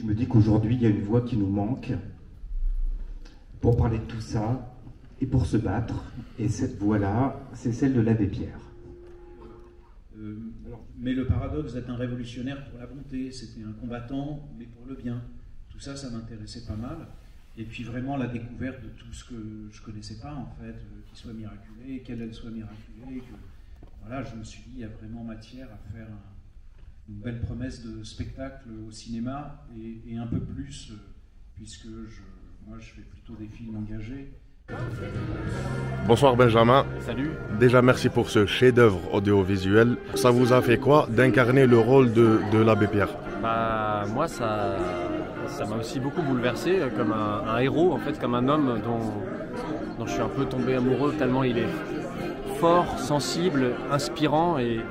me dis qu'aujourd'hui, il y a une voix qui nous manque pour parler de tout ça et pour se battre. Et cette voix-là, c'est celle de l'abbé Pierre. Mais le paradoxe d'être un révolutionnaire pour la bonté, c'était un combattant, mais pour le bien. Tout ça, ça m'intéressait pas mal. Et puis vraiment la découverte de tout ce que je connaissais pas, en fait, qu'il soit miraculé, qu'elle soit miraculée. Voilà, je me suis dit, il y a vraiment matière à faire une belle promesse de spectacle au cinéma et un peu plus, puisque moi je fais plutôt des films engagés. Bonsoir Benjamin. Salut. Déjà merci pour ce chef-d'œuvre audiovisuel. Ça vous a fait quoi d'incarner le rôle de l'abbé Pierre? Moi ça m'a aussi beaucoup bouleversé, comme un héros en fait, comme un homme dont je suis un peu tombé amoureux tellement il est fort, sensible, inspirant et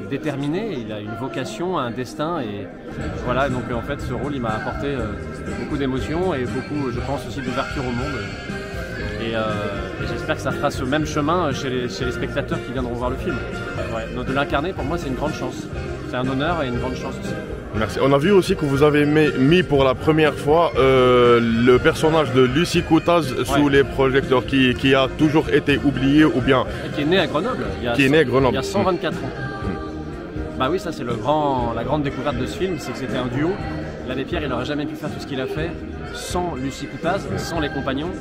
déterminé. Il a une vocation, un destin et voilà, donc en fait ce rôle il m'a apporté beaucoup d'émotions et beaucoup, je pense, aussi d'ouverture au monde. Et j'espère que ça fera ce même chemin chez les spectateurs qui viendront voir le film. Donc de l'incarner, pour moi, c'est une grande chance. C'est un honneur et une grande chance aussi. Merci. On a vu aussi que vous avez mis pour la première fois le personnage de Lucie Coutaz sous les projecteurs, qui a toujours été oublié ou bien... Qui est né à Grenoble. Il y a 124 ans. Bah oui, ça c'est la grande découverte de ce film, c'est que c'était un duo. L'abbé Pierre, il n'aurait jamais pu faire tout ce qu'il a fait sans Lucie Coutaz, sans les compagnons.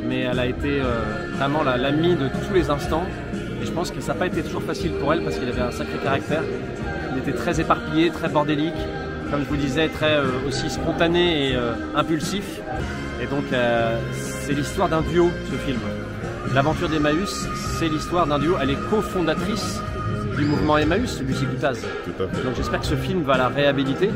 Mais elle a été vraiment l'amie de tous les instants. Et je pense que ça n'a pas été toujours facile pour elle parce qu'il avait un sacré caractère. Il était très éparpillé, très bordélique, comme je vous disais, très aussi spontané et impulsif. Et donc c'est l'histoire d'un duo, ce film. L'aventure d'Emmaüs, c'est l'histoire d'un duo. Elle est cofondatrice du mouvement Emmaüs, Lucie Coutaz. Tout à fait. Donc j'espère que ce film va la réhabiliter.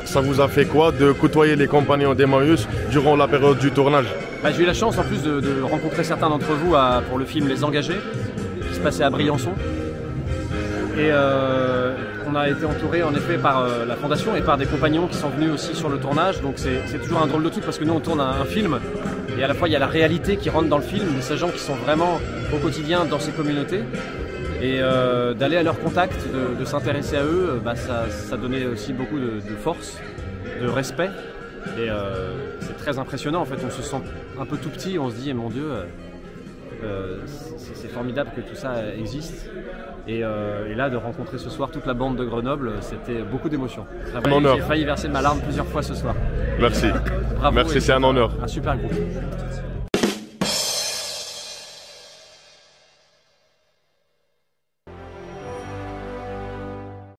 Ça vous a fait quoi de côtoyer les compagnons d'Emmaüs durant la période du tournage? J'ai eu la chance en plus de rencontrer certains d'entre vous pour le film Les Engagés, qui se passait à Briançon. Et on a été entouré en effet par la fondation et par des compagnons qui sont venus aussi sur le tournage. Donc c'est toujours un drôle de truc parce que nous on tourne un film et à la fois il y a la réalité qui rentre dans le film, de ces gens qui sont vraiment au quotidien dans ces communautés. Et d'aller à leur contact, de s'intéresser à eux, ça donnait aussi beaucoup de force, de respect. Et c'est très impressionnant, en fait, on se sent un peu tout petit, on se dit, mon Dieu, c'est formidable que tout ça existe. Et là, de rencontrer ce soir toute la bande de Grenoble, c'était beaucoup d'émotions. J'ai failli verser ma larme plusieurs fois ce soir. Merci. Bravo. Merci, c'est un honneur. Un super groupe.